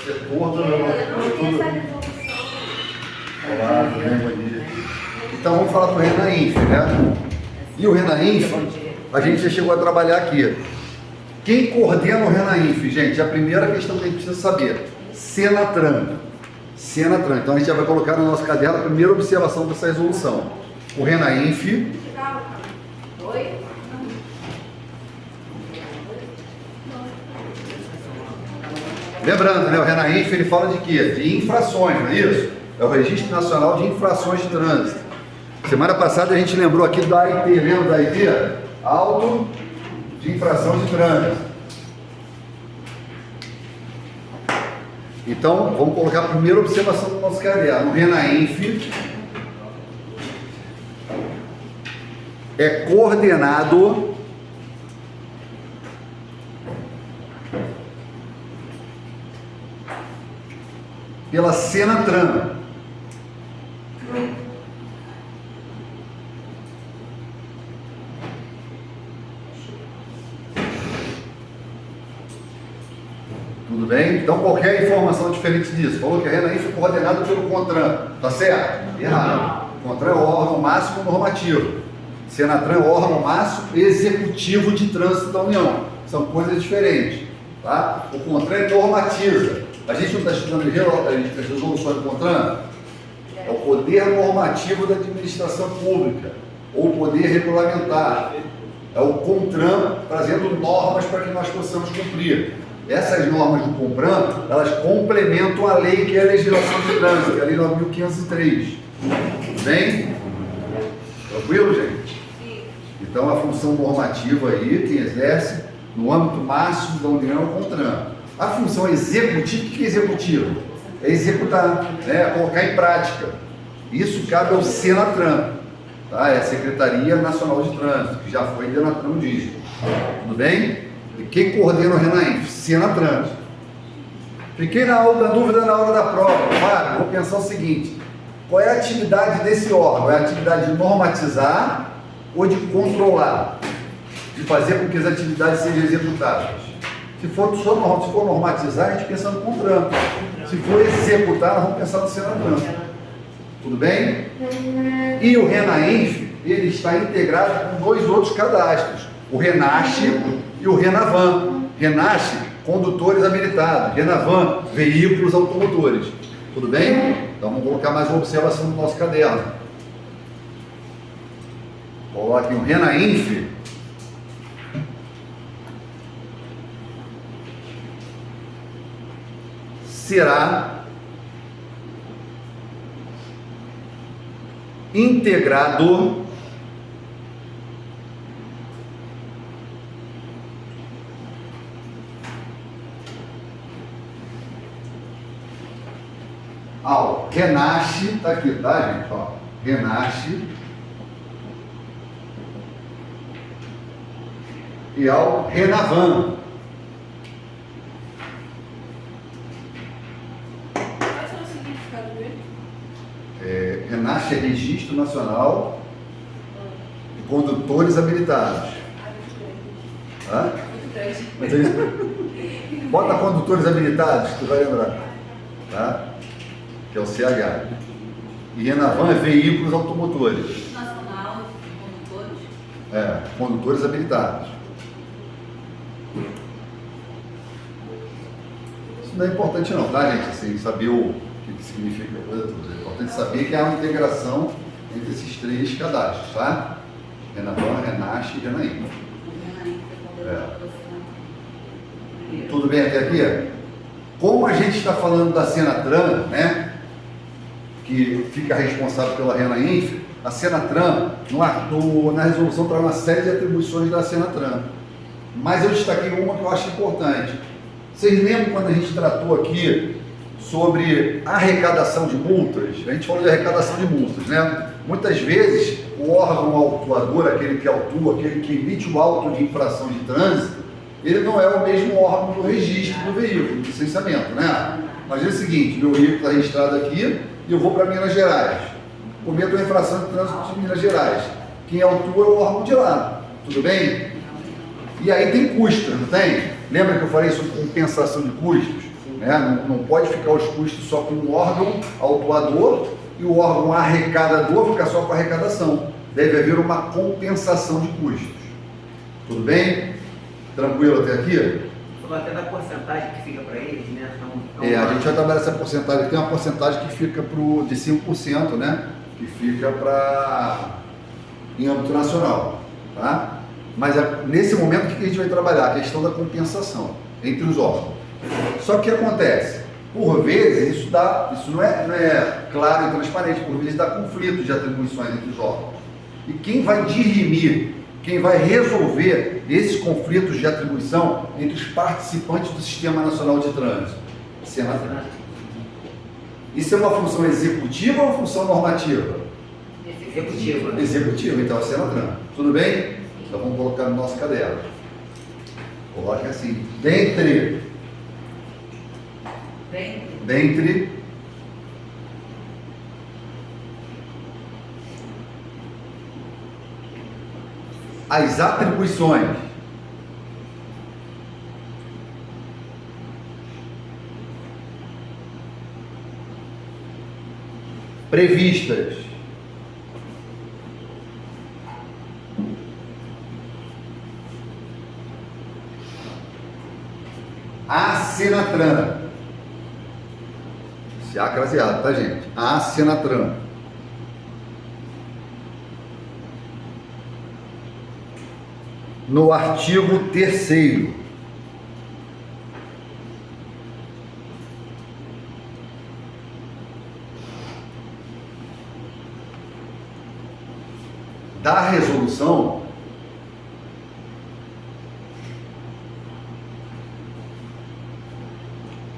setor do... Olá, tudo bem? Bom dia. Então vamos falar do Renainf, né? E o Renainf, a gente já chegou a trabalhar aqui. Quem coordena o Renainf, gente? A primeira questão que a gente precisa saber: Senatran. Senatran. Então a gente já vai colocar no nosso caderno a primeira observação dessa resolução. O Renainf. Lembrando, né? O Renainf, ele fala de quê? De infrações, não é isso? É o Registro Nacional de Infrações de Trânsito. Semana passada a gente lembrou aqui da AIT, lembra da AIT? Auto de Infração de Trânsito. Então, vamos colocar a primeira observação do nosso caderno. O Renainf é coordenado pela Senatran. Tudo bem? Então, qualquer informação diferente disso. Falou que a Renainf é coordenada pelo CONTRAN. Tá certo? Errado. O CONTRAN é o órgão máximo normativo. Senatran é o órgão máximo executivo de trânsito da União. São coisas diferentes. Tá? O CONTRAN normatiza. A gente não está estudando as resoluções do CONTRAN? É o poder normativo da administração pública, ou poder regulamentar. É o CONTRAN trazendo normas para que nós possamos cumprir. Essas normas do CONTRAN, elas complementam a lei que é a legislação de trânsito, que é a Lei 9.503. Tudo bem? Tranquilo, gente? Então, a função normativa aí, quem exerce, no âmbito máximo da União, é o CONTRAN. A função executiva, o que é executivo? É executar, é colocar em prática. Isso cabe ao Senatran, tá? É a Secretaria Nacional de Trânsito, que já foi Denatran um dia. Tudo bem? E quem coordena o Renainf? Senatran. Fiquei na dúvida na hora da prova. Fábio, vou pensar o seguinte: qual é a atividade desse órgão? É a atividade de normatizar ou de controlar? De fazer com que as atividades sejam executadas? Se for normatizar, a gente pensa no CONTRAN. Se for executar, nós vamos pensar no Senatran. Tudo bem? E o Renainf, ele está integrado com dois outros cadastros: o Renache e o Renavan. Renache, condutores habilitados. Renavan, veículos automotores. Tudo bem? Então vamos colocar mais uma observação no nosso caderno. Coloque o Renainf será integrado ao Renache, tá aqui, tá, gente? Ó, Renache e ao Renavan. Renache é Registro Nacional de Condutores Habilitados. Hã? Bota condutores habilitados, que tu vai lembrar. Tá? Que é o CH. E Renavan é veículos automotores. Nacional de condutores? Condutores habilitados. Isso não é importante não, tá, gente? Assim, saber o que significa a coisa toda. É importante saber que há uma integração entre esses três cadastros, tá? Renavan, Renache e Renainf. Tudo bem até aqui? Como a gente está falando da Senatran, né, que fica responsável pela Renainf, a Senatran, na resolução, traz uma série de atribuições da Senatran. Mas eu destaquei uma que eu acho importante. Vocês lembram quando a gente tratou aqui sobre arrecadação de multas? A gente falou de arrecadação de multas, né? Muitas vezes o órgão autuador, aquele que autua, aquele que emite o auto de infração de trânsito, ele não é o mesmo órgão do registro do veículo, do licenciamento, né? Imagina o seguinte: meu veículo está registrado aqui e eu vou para Minas Gerais. Cometo uma infração de trânsito de Minas Gerais. Quem autua é o órgão de lá. Tudo bem? E aí tem custos, não tem? Lembra que eu falei sobre compensação de custos? né? Não pode ficar os custos só com o órgão autuador e o órgão arrecadador ficar só com a arrecadação. Deve haver uma compensação de custos. Tudo bem? Tranquilo até aqui? Falou até da porcentagem que fica para eles, né? A gente vai trabalhar essa porcentagem. Tem uma porcentagem que fica de 5%, né? Que fica em âmbito nacional, tá? Mas nesse momento, o que a gente vai trabalhar? A questão da compensação entre os órgãos. Só que o que acontece? Por vezes, isso não é claro e transparente, por vezes dá conflito de atribuições entre os órgãos. E quem vai dirimir, quem vai resolver esses conflitos de atribuição entre os participantes do Sistema Nacional de Trânsito? Senatran. Isso é uma função executiva ou uma função normativa? Executiva. Executiva, então é Senatran. Tudo bem? Então vamos colocar no nosso caderno. Coloque assim, dentre as atribuições previstas a Senatran, se há craseado, tá, gente? A Senatran no artigo 3º da resolução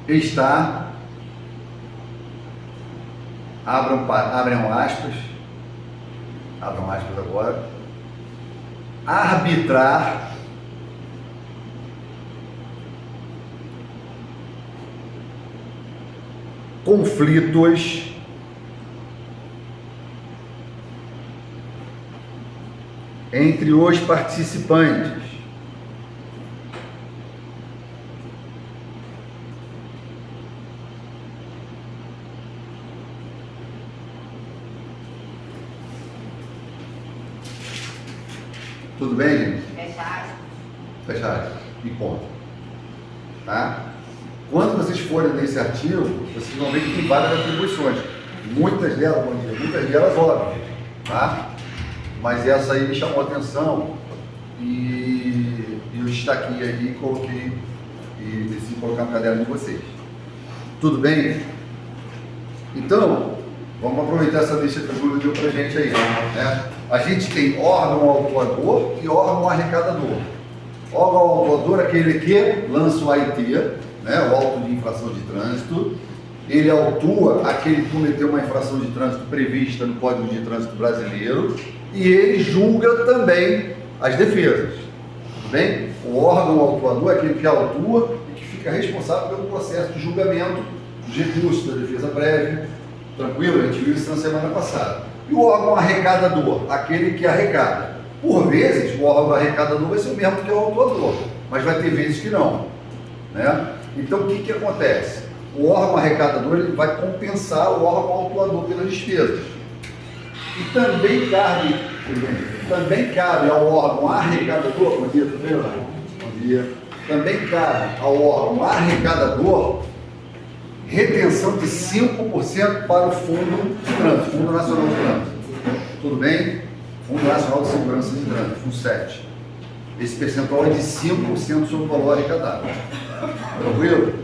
está, abram aspas agora, arbitrar conflitos entre os participantes Tudo bem, gente? Fecha aspas. Fecha aspas. E ponto. Tá? Quando vocês forem nesse artigo, vocês vão ver que tem várias atribuições. Muitas delas, óbvias. Tá? Mas essa aí me chamou a atenção e eu destaquei aí e coloquei e decidi colocar no caderno de vocês. Tudo bem? Então, vamos aproveitar essa lista que a Júlia deu pra gente aí, né? A gente tem órgão autuador e órgão arrecadador. Órgão autuador é aquele que lança o AIT, né, o auto de infração de trânsito. Ele autua aquele que cometeu uma infração de trânsito prevista no Código de Trânsito Brasileiro e ele julga também as defesas. Tudo bem? O órgão autuador é aquele que autua e que fica responsável pelo processo de julgamento dos recursos da defesa prévia. Tranquilo? A gente viu isso na semana passada. E o órgão arrecadador, aquele que arrecada. Por vezes, o órgão arrecadador vai ser o mesmo que o autuador, mas vai ter vezes que não. Né? Então, o que acontece? O órgão arrecadador ele vai compensar o órgão autuador pelas despesas. E também cabe ao órgão arrecadador, bom dia, tudo bem? Bom dia. Também cabe ao órgão arrecadador retenção de 5% para o Fundo de Trânsito, Fundo Nacional de Trânsito. Tudo bem? Fundo Nacional de Segurança de Trânsito, FUNSET. Esse percentual é de 5% sobre o valor arrecadado. Tranquilo?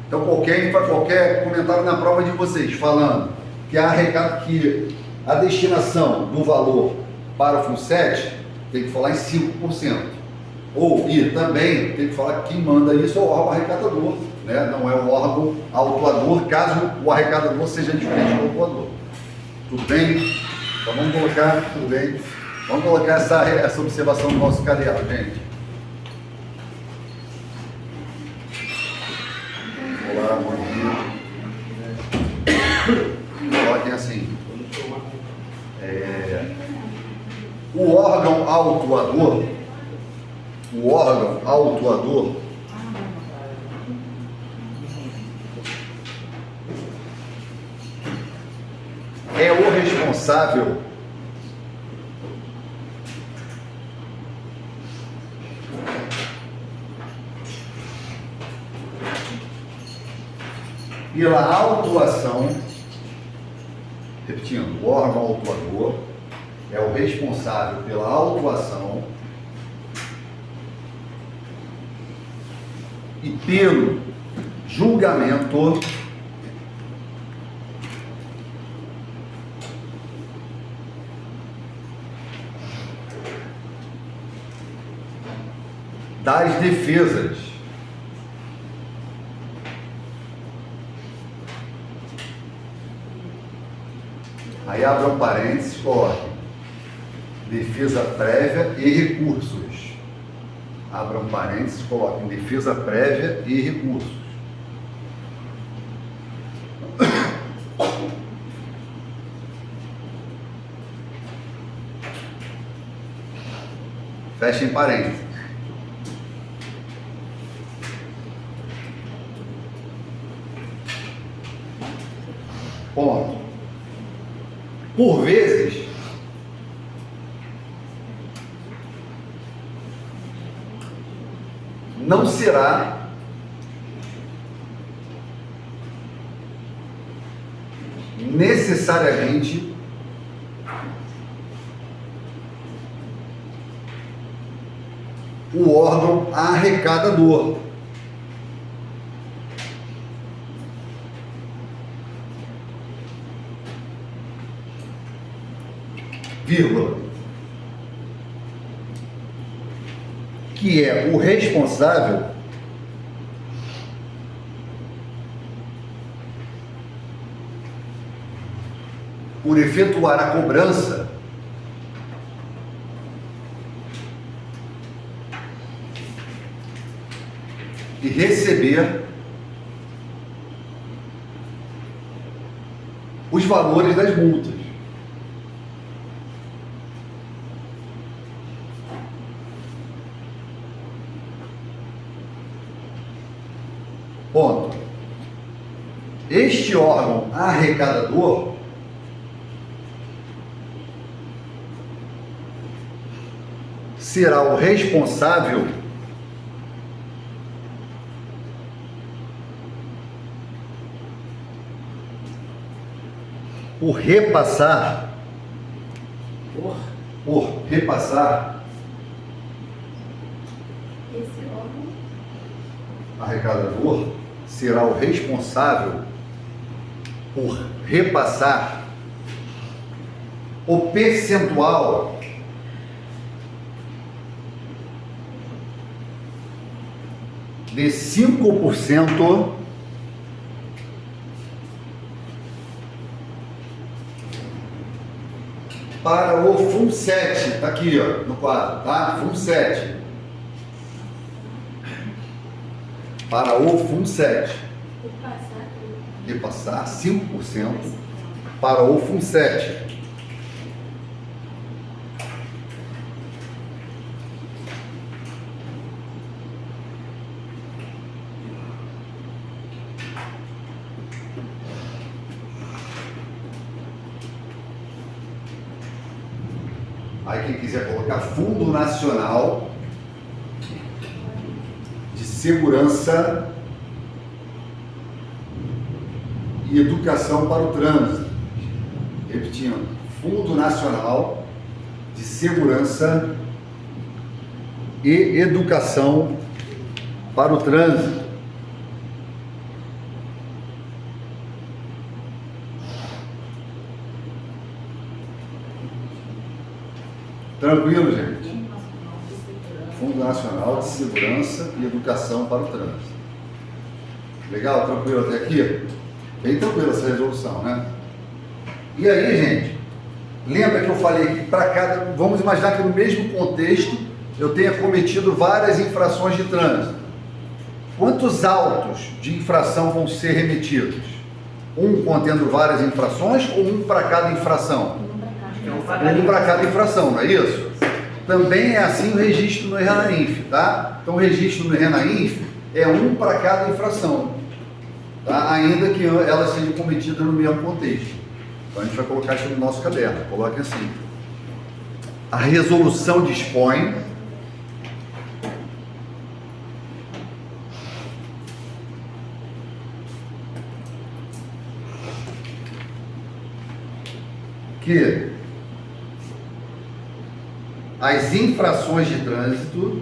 Então, qualquer comentário na prova de vocês falando que a destinação do valor para o FUNSET tem que falar em 5%. E também tem que falar que quem manda isso é o órgão arrecadador, né? Não é o órgão autuador, caso o arrecadador seja diferente do autuador. Tudo bem? Então vamos colocar, tudo bem? Vamos colocar essa observação no nosso caderno, gente. Olá, bom dia. Coloquem assim. O órgão autuador é o responsável pela autuação, repetindo, o órgão autuador é o responsável pela autuação e pelo julgamento das defesas aí abre um parênteses, coloque defesa prévia e recursos. Abra um parênteses, coloque defesa prévia e recursos. Fecha em parênteses. Ponto. Por vezes, não será necessariamente o órgão arrecadador. Vírgula, que é o responsável por efetuar a cobrança e receber os valores das multas. Ponto. Este órgão arrecadador será o responsável por repassar Esse órgão arrecadador será o responsável por repassar o percentual de 5% para o FUNSET, está aqui ó, no quadro, tá? FUNSET. Para o FUNSET. Repassar 5% para o FUNSET. Aí quem quiser colocar Fundo Nacional de Segurança e Educação para o Trânsito. Repetindo, Fundo Nacional de Segurança e Educação para o Trânsito. Tranquilo, gente? Fundo Nacional de Segurança e Educação para o Trânsito. Legal? Tranquilo até aqui? Bem tranquila essa resolução, né? E aí, gente, lembra que eu falei que para cada... Vamos imaginar que no mesmo contexto eu tenha cometido várias infrações de trânsito. Quantos autos de infração vão ser remetidos? Um contendo várias infrações ou um para cada infração? Um para cada infração, não é isso? Também é assim o registro no RENAINF, tá? Então o registro no RENAINF é um para cada infração, tá? Ainda que elas sejam cometidas no mesmo contexto, Então a gente vai colocar isso no nosso caderno. Coloque assim. A resolução dispõe que as infrações de trânsito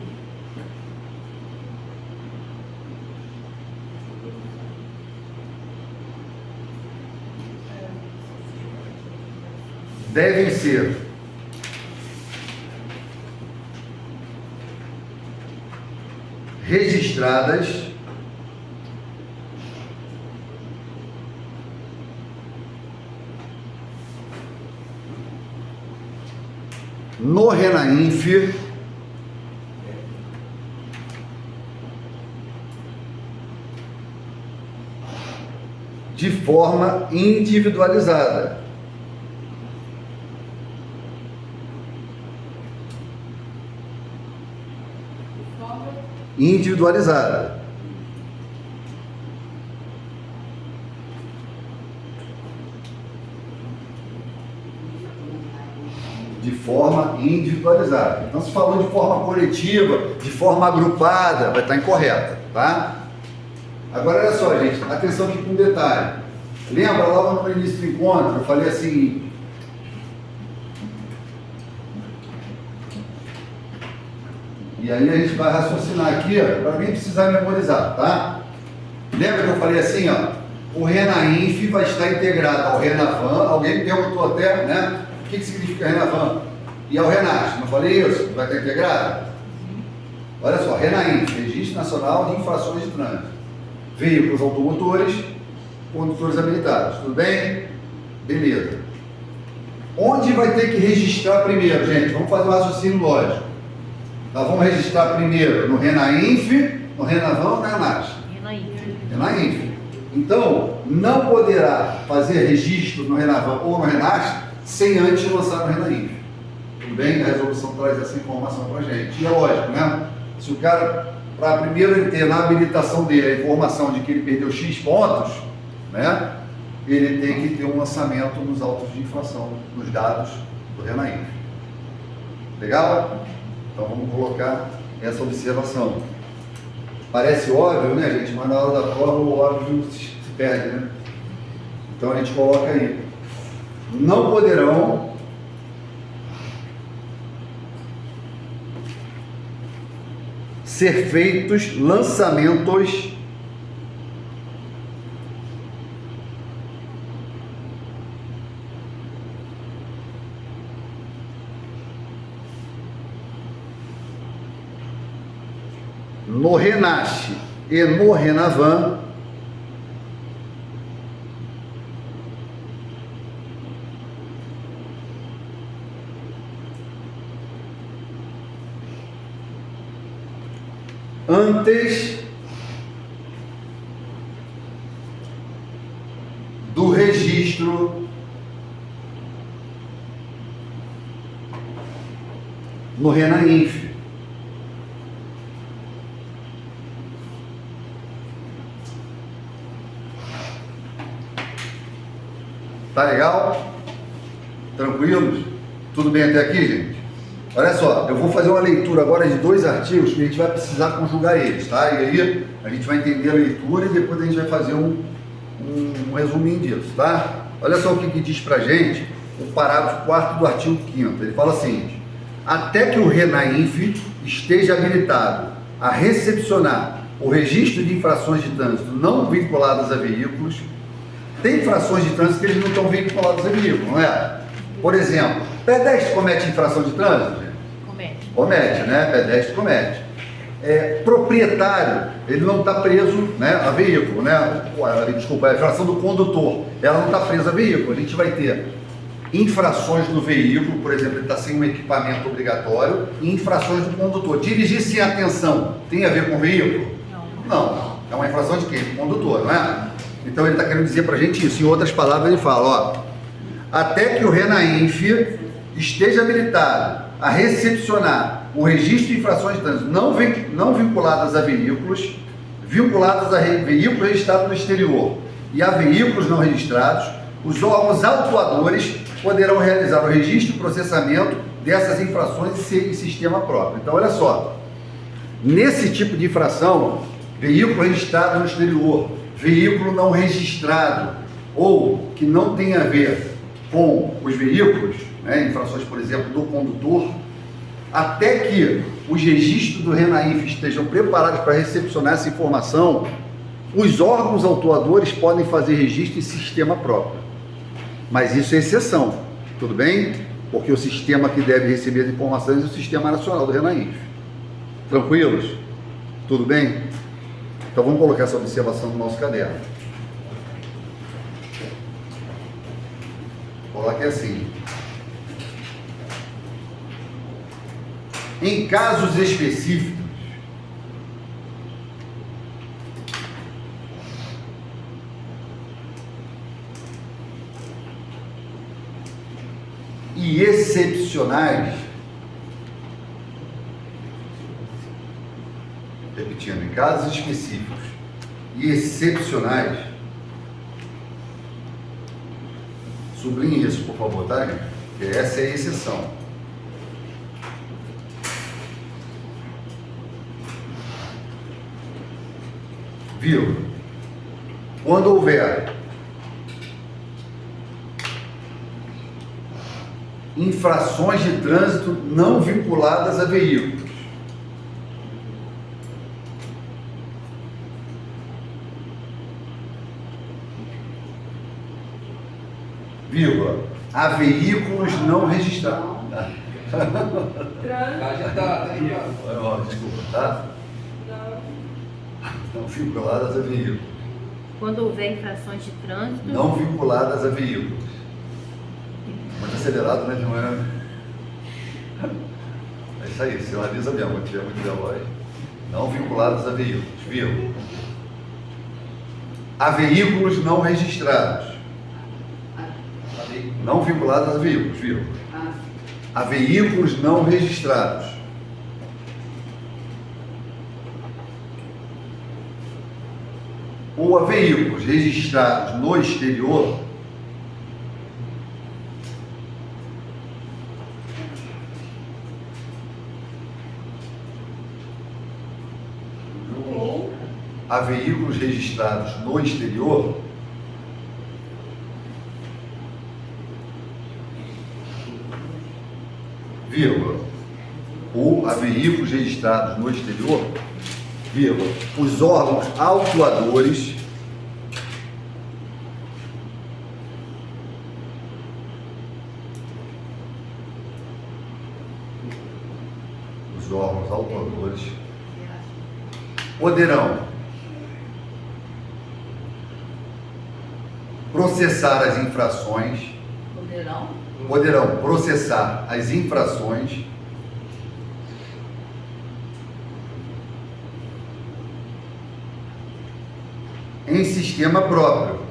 devem ser registradas no RENAINF de forma individualizada. Individualizada. De forma individualizada. Então, se falou de forma coletiva, de forma agrupada, vai estar incorreta, tá? Agora, olha só, gente, atenção aqui com um detalhe. Lembra, logo no início do encontro, eu falei assim... E aí a gente vai raciocinar aqui, para nem precisar memorizar, tá? Lembra que eu falei assim, ó, o RENAINF vai estar integrado ao RENAVAN. Alguém me perguntou até, né? O que significa RENAVAN? E ao RENAST, não falei isso? Vai estar integrado? Olha só, RENAINF, Registro Nacional de Infrações de Trânsito. Veículos automotores, condutores habilitados. Tudo bem? Beleza. Onde vai ter que registrar primeiro, gente? Vamos fazer um raciocínio lógico. Nós vamos registrar primeiro no RENAINF, no RENAVAN ou no RENAST? RENAINF. Então, não poderá fazer registro no RENAVAN ou no RENAST sem antes lançar no RENAINF. Tudo bem? A resolução traz essa informação para a gente. E é lógico, né? Se o cara, para primeiro ele ter na habilitação dele a informação de que ele perdeu X pontos, né? Ele tem que ter um lançamento nos autos de infração, nos dados do RENAINF. Legal? Então vamos colocar essa observação. Parece óbvio, né, gente? Mas na hora da prova o óbvio se perde, né? Então a gente coloca aí. Não poderão ser feitos lançamentos no RENAST e no RENAVAN antes do registro no RENAINF. Tá legal? Tranquilos? Tudo bem até aqui, gente? Olha só, eu vou fazer uma leitura agora de 2 artigos que a gente vai precisar conjugar eles, tá? E aí a gente vai entender a leitura e depois a gente vai fazer um resuminho disso, tá? Olha só o que diz pra gente o parágrafo 4º do artigo 5º. Ele fala assim: até que o RENAINF esteja habilitado a recepcionar o registro de infrações de trânsito não vinculadas a veículos. Tem infrações de trânsito que eles não estão vinculados a veículo, não é? Por exemplo, pedestre comete infração de trânsito? Comete, né? Pedestre comete. Proprietário, ele não está preso, né, a veículo, né? Desculpa, a infração do condutor, ela não está presa a veículo. A gente vai ter infrações do veículo, por exemplo, ele está sem um equipamento obrigatório, e infrações do condutor. Dirigir sem atenção tem a ver com o veículo? Não. É uma infração de quem? Do condutor, não é? Então ele está querendo dizer para a gente isso. Em outras palavras, ele fala, ó, até que o RENAINF esteja habilitado a recepcionar o registro de infrações de trânsito não vinculadas a veículos, vinculadas a veículos registrados no exterior e a veículos não registrados, Os órgãos autuadores poderão realizar o registro e processamento dessas infrações em sistema próprio. Então, olha só, nesse tipo de infração, veículo registrado no exterior, veículo não registrado, ou que não tem a ver com os veículos, né, infrações, por exemplo, do condutor, até que os registros do RENAINF estejam preparados para recepcionar essa informação, os órgãos autuadores podem fazer registro em sistema próprio. Mas isso é exceção, tudo bem? Porque o sistema que deve receber as informações é o Sistema Nacional do RENAINF. Tranquilos? Tudo bem? Então vamos colocar essa observação no nosso caderno. Coloque assim. Em casos específicos, e excepcionais, repetindo, em casos específicos e excepcionais, sublinhe isso, por favor, tá, gente? Porque essa é a exceção. Viu? Quando houver infrações de trânsito não vinculadas a veículos, vírgula, a veículos não registrados. Desculpa, tá? Não vinculadas a veículos. Quando houver infrações de trânsito. Não vinculadas a veículos. Muito acelerado, né, de manhã? É isso aí, sinaliza mesmo, quando tiver muito veloz. Não vinculadas a veículos, viu? A veículos não registrados. Não vinculados a veículos, viu? A veículos não registrados. Ou a veículos registrados no exterior, a veículos registrados no exterior, vírgula, ou a veículos registrados no exterior, vírgula, os órgãos autuadores poderão processar as infrações, poderão processar as infrações em sistema próprio,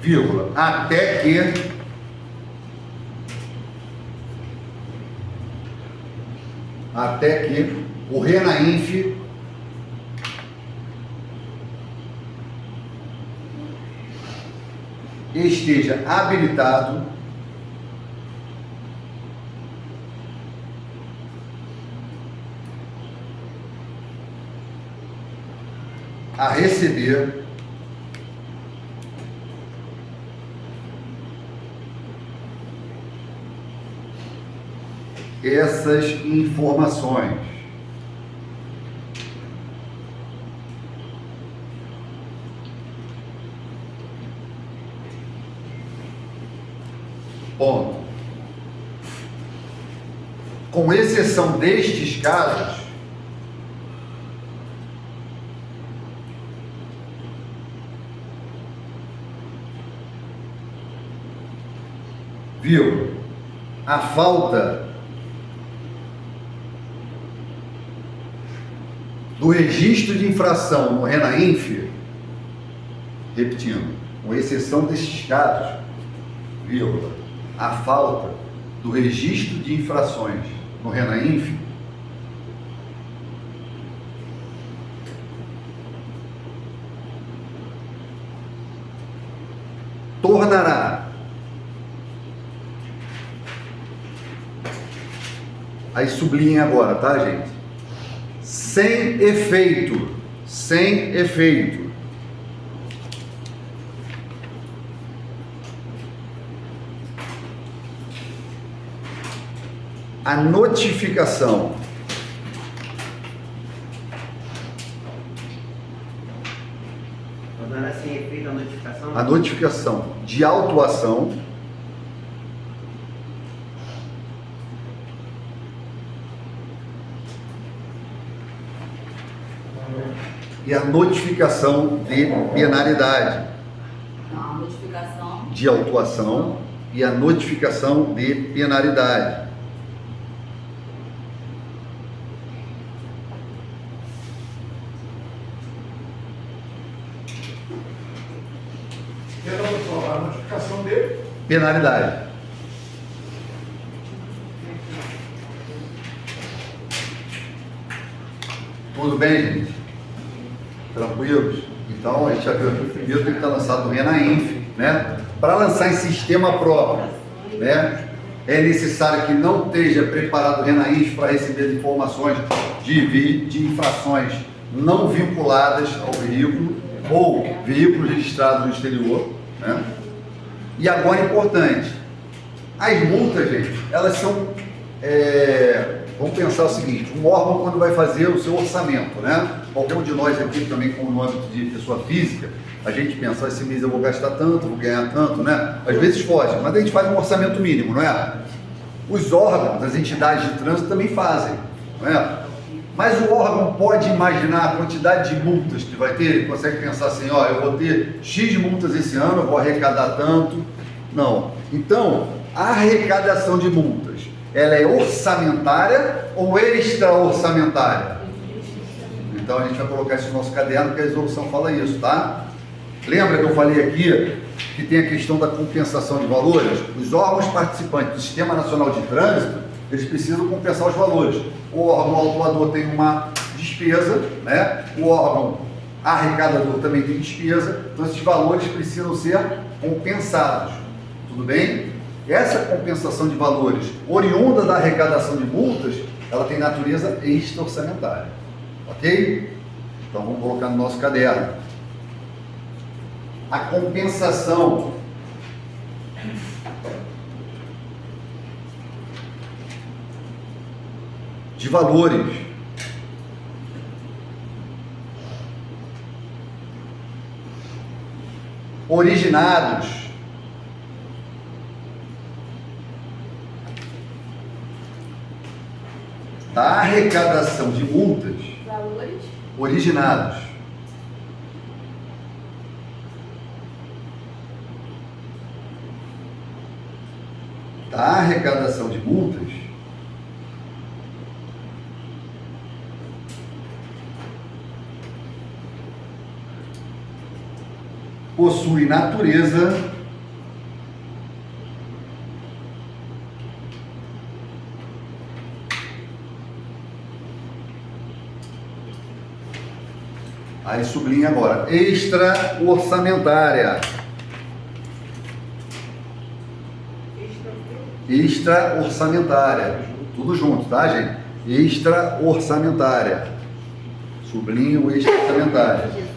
vírgula, até que o RENAINF esteja habilitado a receber essas informações. Ponto. Com exceção destes casos, viu? A falta do registro de infração no RENAINF, repetindo, com exceção destes casos, vírgula, a falta do registro de infrações no RENAINF, tornará aí sublinha agora, tá, gente? Sem efeito a notificação Tornará sem efeito a a notificação de autuação e a notificação de penalidade, Não, a notificação de autuação e a notificação de penalidade. Então, pessoal, a notificação de Penalidade. Tudo bem, gente? Tranquilos? Então, a gente já viu aqui, o primeiro tem que estar lançado no RENAINF, né? Para lançar em sistema próprio, né? É necessário que não esteja preparado o RENAINF para receber as informações de infrações não vinculadas ao veículo ou veículos registrados no exterior, né? E agora, importante, as multas, gente, elas são, vamos pensar o seguinte, um órgão quando vai fazer o seu orçamento, né? Qualquer um de nós aqui também, como no âmbito de pessoa física, a gente pensa, esse mês eu vou gastar tanto, vou ganhar tanto, né? Às vezes foge, mas a gente faz um orçamento mínimo, não é? Os órgãos, as entidades de trânsito também fazem, não é? Mas o órgão pode imaginar a quantidade de multas que vai ter? Ele consegue pensar assim, ó, eu vou ter X multas esse ano, eu vou arrecadar tanto. Não. Então, a arrecadação de multas, ela é orçamentária ou extra-orçamentária? Então, a gente vai colocar isso no nosso caderno, que a resolução fala isso, tá? Lembra que eu falei aqui que tem a questão da compensação de valores? Os órgãos participantes do Sistema Nacional de Trânsito, eles precisam compensar os valores. O órgão autuador tem uma despesa, né? O órgão arrecadador também tem despesa, então esses valores precisam ser compensados. Tudo bem? Essa compensação de valores oriunda da arrecadação de multas, ela tem natureza extra-orçamentária. Ok? Então vamos colocar no nosso caderno. A compensação de valores originados da arrecadação de multas valores originados da arrecadação de multas possui natureza aí sublinha agora extra-orçamentária. Extra-orçamentária. Tudo junto, tá, gente? Extra-orçamentária. Sublinha o extra-orçamentária.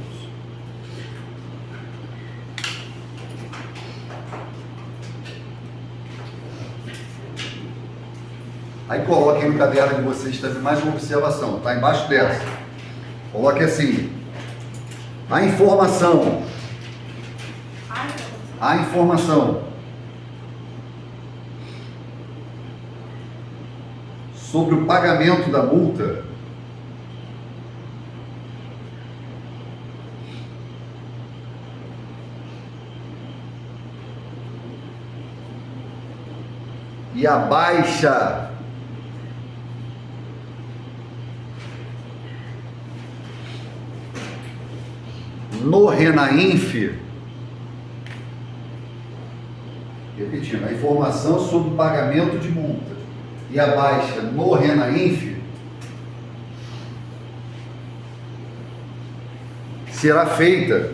Aí coloquem no caderno de vocês também mais uma observação, tá embaixo dessa. Coloque assim: a informação sobre o pagamento da multa e a baixa no RENAINF, repetindo, a informação sobre o pagamento de multa e a baixa no RENAINF será feita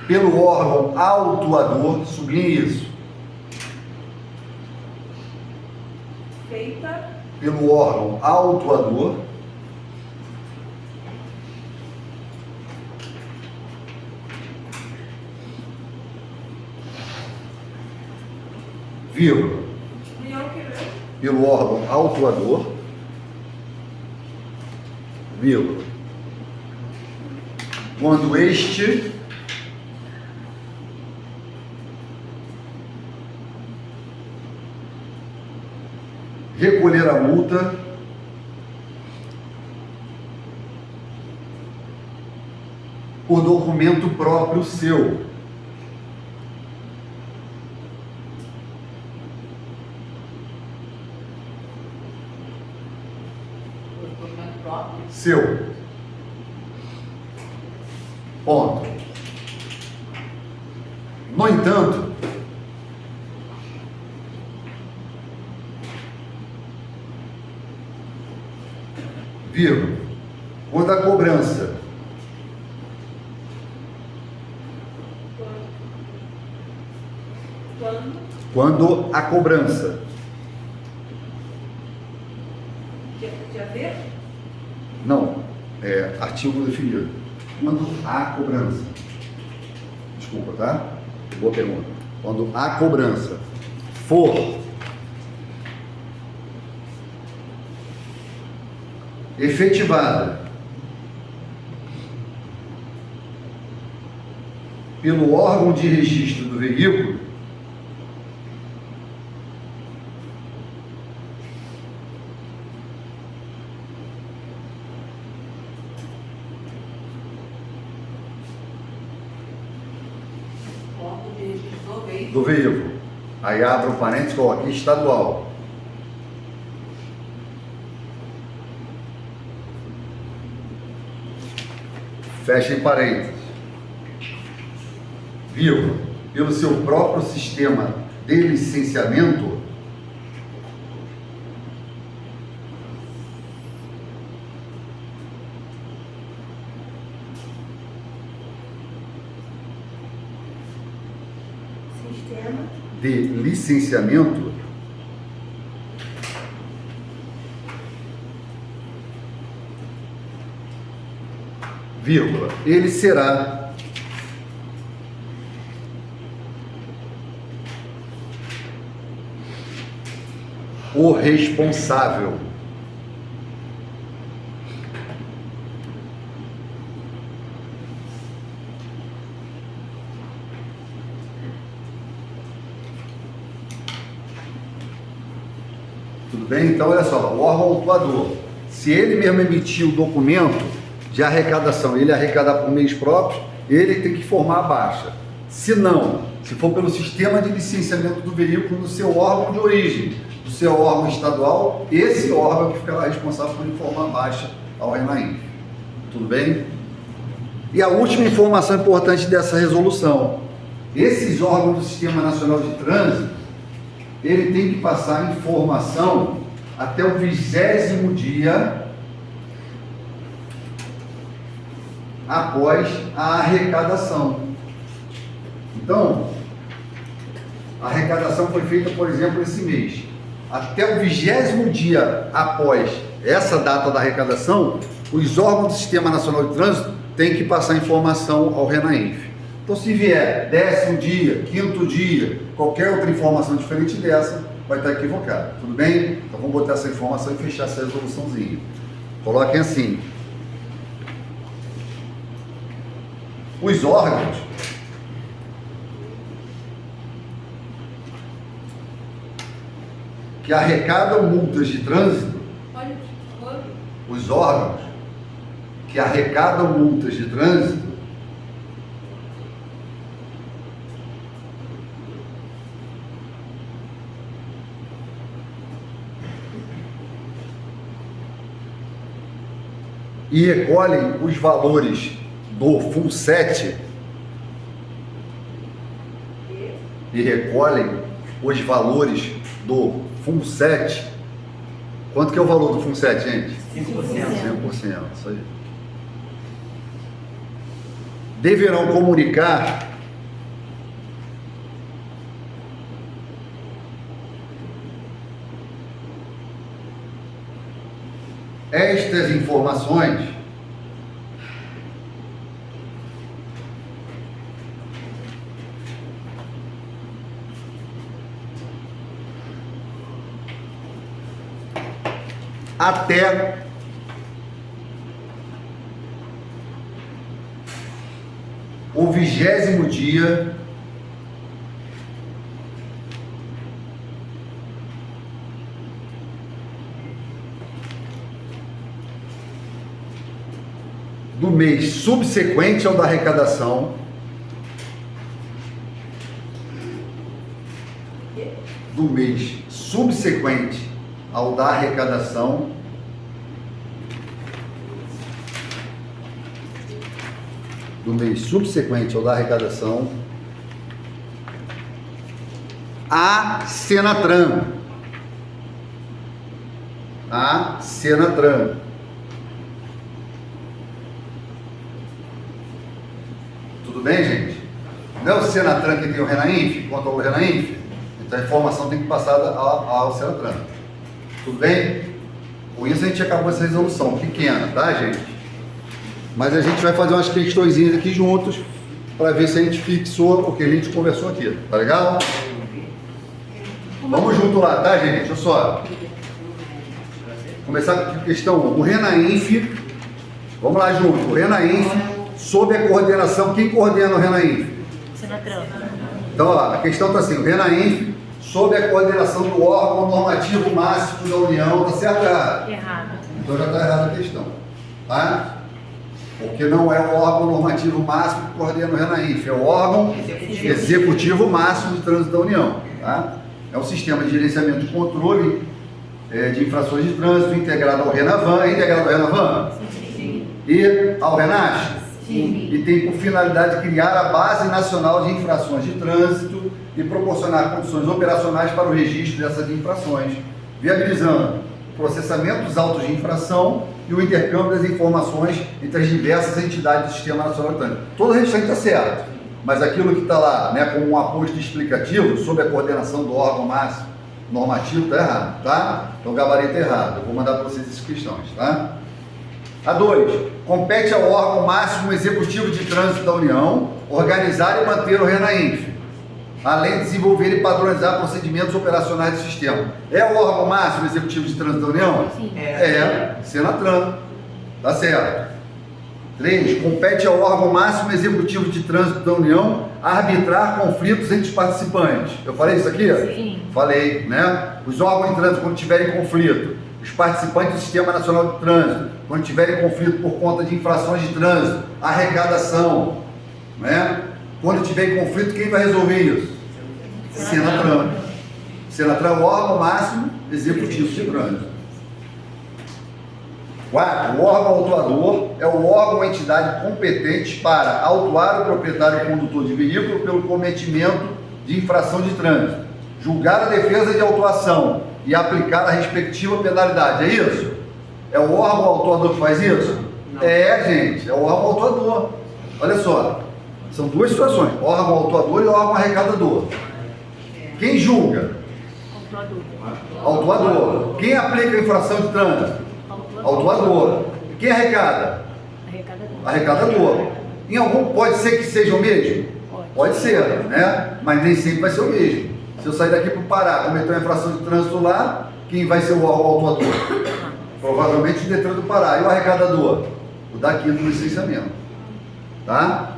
pelo órgão autuador, sublinhe isso, Feita pelo órgão autuador, vírgula, pelo órgão autuador, vírgula, quando este recolher a multa por documento próprio seu, documento próprio. seu. Ponto. No entanto, vírgula, quando a cobrança quando a cobrança De haver? não, é artigo definido, quando há cobrança, desculpa, tá? Boa pergunta. Quando a cobrança for efetivada pelo órgão de registro do veículo, Órgão de registro do veículo. do veículo, aí abre o parênteses, coloca aqui estadual, fecha em parênteses, vírgula, pelo seu próprio sistema de licenciamento, Sistema. de licenciamento vírgula, ele será o responsável tudo bem? Então, olha só, o órgão autuador, se ele mesmo emitir o documento de arrecadação, ele arrecadar por meios próprios, ele tem que informar a baixa. Se não, se for pelo sistema de licenciamento do veículo no seu órgão de origem, do seu órgão estadual, esse órgão que ficará responsável por informar a baixa ao RENAINF. Tudo bem? E a última informação importante dessa resolução: esses órgãos do Sistema Nacional de Trânsito, ele tem que passar informação até o 20º dia após a arrecadação. Então, a arrecadação foi feita, por exemplo, esse mês. Até o 20º dia após essa data da arrecadação, os órgãos do Sistema Nacional de Trânsito têm que passar informação ao RENAINF. Então, se vier 10º dia, 5º dia, qualquer outra informação diferente dessa, vai estar equivocada. Tudo bem? Então, vamos botar essa informação e fechar essa resoluçãozinha. Coloquem assim: os órgãos que arrecadam multas de trânsito, os órgãos que arrecadam multas de trânsito e recolhem os valores do FUNSET e recolhem os valores do FUNSET. Quanto que é o valor do FUNSET, gente? 5%. 5%, isso aí. Deverão comunicar estas informações até o 20º dia do mês subsequente ao da arrecadação do mês subsequente ao da arrecadação a Senatran. Tudo bem, gente? Não é o Senatran que tem o Renainf, controla o Renainf? Então a informação tem que passar ao Senatran. Tudo bem? Com isso a gente acabou essa resolução pequena, tá, gente? Mas a gente vai fazer umas questõezinhas aqui juntos para ver se a gente fixou o que a gente conversou aqui. Tá legal? Vamos junto lá, tá, gente? Deixa eu só começar com a questão 1. O Renainf, vamos lá junto. O Renainf, sob a coordenação, quem coordena o Renainf? Senatran. Então, ó, a questão está assim: o Renainf, sob a coordenação do órgão normativo máximo da União, tá certo ou errado? Errado. Então já está errada a questão, tá? Porque não é o órgão normativo máximo que coordena o Renainf, é o órgão executivo máximo de trânsito da União, tá? É um sistema de gerenciamento de controle de infrações de trânsito integrado ao Renavan. É integrado ao Renavan? Sim. E ao RENASH? Sim. E tem por finalidade criar a Base Nacional de Infrações de Trânsito e proporcionar condições operacionais para o registro dessas infrações, viabilizando o processamento dos autos de infração e o intercâmbio das informações entre as diversas entidades do Sistema Nacional de Trânsito. Todo o restante está certo, mas aquilo que está lá, né, como um aposto explicativo sob a coordenação do órgão máximo normativo está errado, tá? Então o gabarito é errado. Eu vou mandar para vocês essas questões, tá? A 2. Compete ao órgão máximo executivo de trânsito da União organizar e manter o Renainf, além de desenvolver e padronizar procedimentos operacionais do sistema. É o órgão máximo executivo de trânsito da União? Sim. É, Senatran. Tá certo. 3. Compete ao órgão máximo executivo de trânsito da União arbitrar conflitos entre os participantes. Eu falei isso aqui? Sim. Falei, né? Os órgãos de trânsito, quando tiverem conflito, os participantes do Sistema Nacional de Trânsito, quando tiverem conflito por conta de infrações de trânsito, arrecadação, né? Quando tiver conflito, quem vai resolver isso? Senatran. Senatran é o órgão máximo executivo de trânsito. 4. O órgão autuador é o órgão ou entidade competente para autuar o proprietário ou condutor de veículo pelo cometimento de infração de trânsito, julgar a defesa de autuação e aplicar a respectiva penalidade. É isso? É o órgão autuador que faz isso? Não. É, gente, é o órgão autuador. Olha só, são duas situações: órgão autuador e órgão arrecadador. Quem julga? Autuador. Autuador. Quem aplica a infração de trânsito? Autuador. Quem arrecada? Arrecadador. Arrecadador. Em algum, pode ser que seja o mesmo? Pode ser, né? Mas nem sempre vai ser o mesmo. Se eu sair daqui para o Pará, cometer uma infração de trânsito lá, quem vai ser o autuador? Provavelmente o Detran do Pará. E o arrecadador? O daqui do licenciamento. Tá?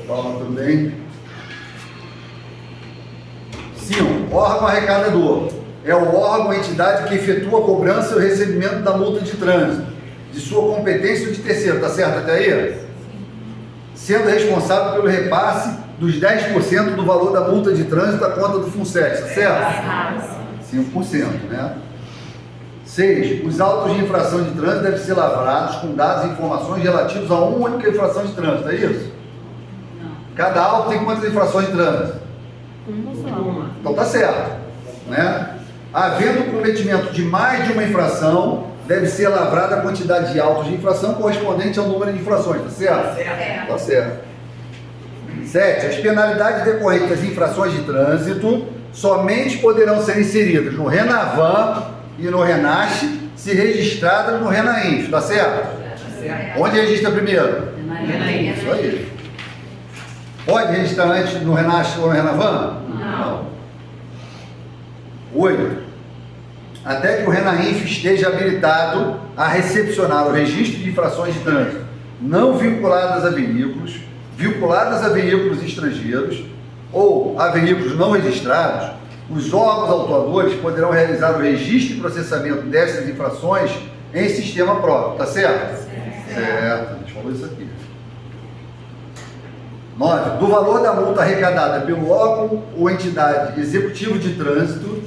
Fala, tudo bem? 5. Órgão arrecadador. É o órgão ou entidade que efetua a cobrança e o recebimento da multa de trânsito, de sua competência ou de terceiro. Tá certo até aí? Sendo responsável pelo repasse dos 10% do valor da multa de trânsito à conta do FUNSET. Tá certo? 5%, né? 6. Os autos de infração de trânsito devem ser lavrados com dados e informações relativos a uma única infração de trânsito, é isso? Não. Cada auto tem quantas infrações de trânsito? Uma só. Uma. Então tá certo, né? Havendo o cometimento de mais de uma infração, deve ser lavrada a quantidade de autos de infração correspondente ao número de infrações, tá certo? Certo. Tá certo. 7. As penalidades decorrentes das infrações de trânsito somente poderão ser inseridas no Renavan e no Renache se registradas no Renainf, tá certo? Certo. Onde registra primeiro? Renainf. Isso aí. Pode registrar antes no Renache ou no Renavan? Não. 8. Até que o Renainf esteja habilitado a recepcionar o registro de infrações de trânsito não vinculadas a veículos, vinculadas a veículos estrangeiros ou a veículos não registrados, os órgãos autuadores poderão realizar o registro e processamento dessas infrações em sistema próprio, tá certo? Certo, a gente falou isso aqui. 9. Do valor da multa arrecadada pelo órgão ou entidade executivo de trânsito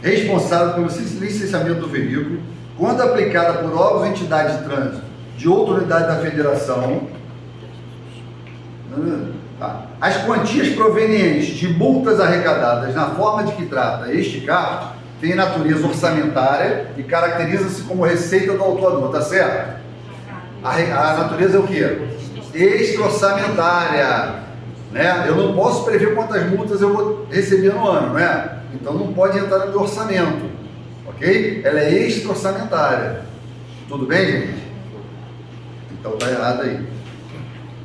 responsável pelo licenciamento do veículo, quando aplicada por órgãos ou entidade de trânsito de outra unidade da federação, as quantias provenientes de multas arrecadadas na forma de que trata este caput têm natureza orçamentária e caracteriza-se como receita do autuador, tá certo? A natureza é o quê? Extra-orçamentária, né? Eu não posso prever quantas multas eu vou receber no ano, né? Então não pode entrar no meu orçamento, ok? Ela é extra-orçamentária. Tudo bem, gente? Então tá errado aí.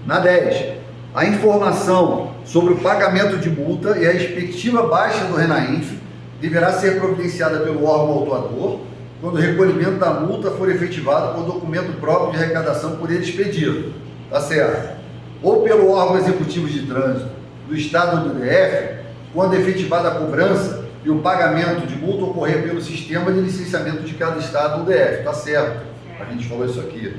Na 10, a informação sobre o pagamento de multa e a respectiva baixa do Renainf deverá ser providenciada pelo órgão autuador quando o recolhimento da multa for efetivado com documento próprio de arrecadação por ele expedido, tá certo? Ou pelo órgão executivo de trânsito do Estado ou do DF, quando efetivada a cobrança e o pagamento de multa ocorrer pelo sistema de licenciamento de cada Estado ou DF, tá certo? A gente falou isso aqui.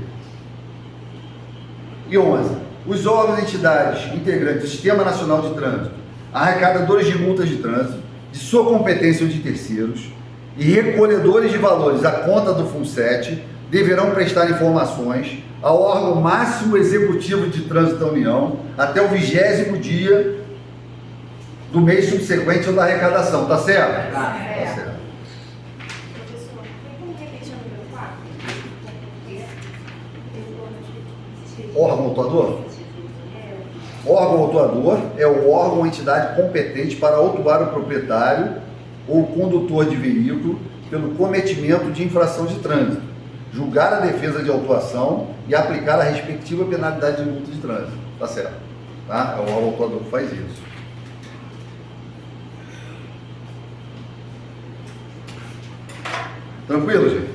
E 11. Os órgãos e entidades integrantes do Sistema Nacional de Trânsito, arrecadadores de multas de trânsito, de sua competência ou de terceiros, e recolhedores de valores à conta do FUNSET, deverão prestar informações ao órgão máximo executivo de trânsito da União até o 20º dia do mês subsequente ou da arrecadação, tá certo? Tá. Tá certo. Professor, tem como repetir o número 4? Órgão autuador? Órgão autuador é o órgão ou entidade competente para autuar o proprietário ou condutor de veículo pelo cometimento de infração de trânsito, julgar a defesa de autuação e aplicar a respectiva penalidade de multa de trânsito. Tá certo? Tá? É o órgão autuador que faz isso. Tranquilo, gente?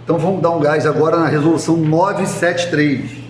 Então vamos dar um gás agora na resolução 973.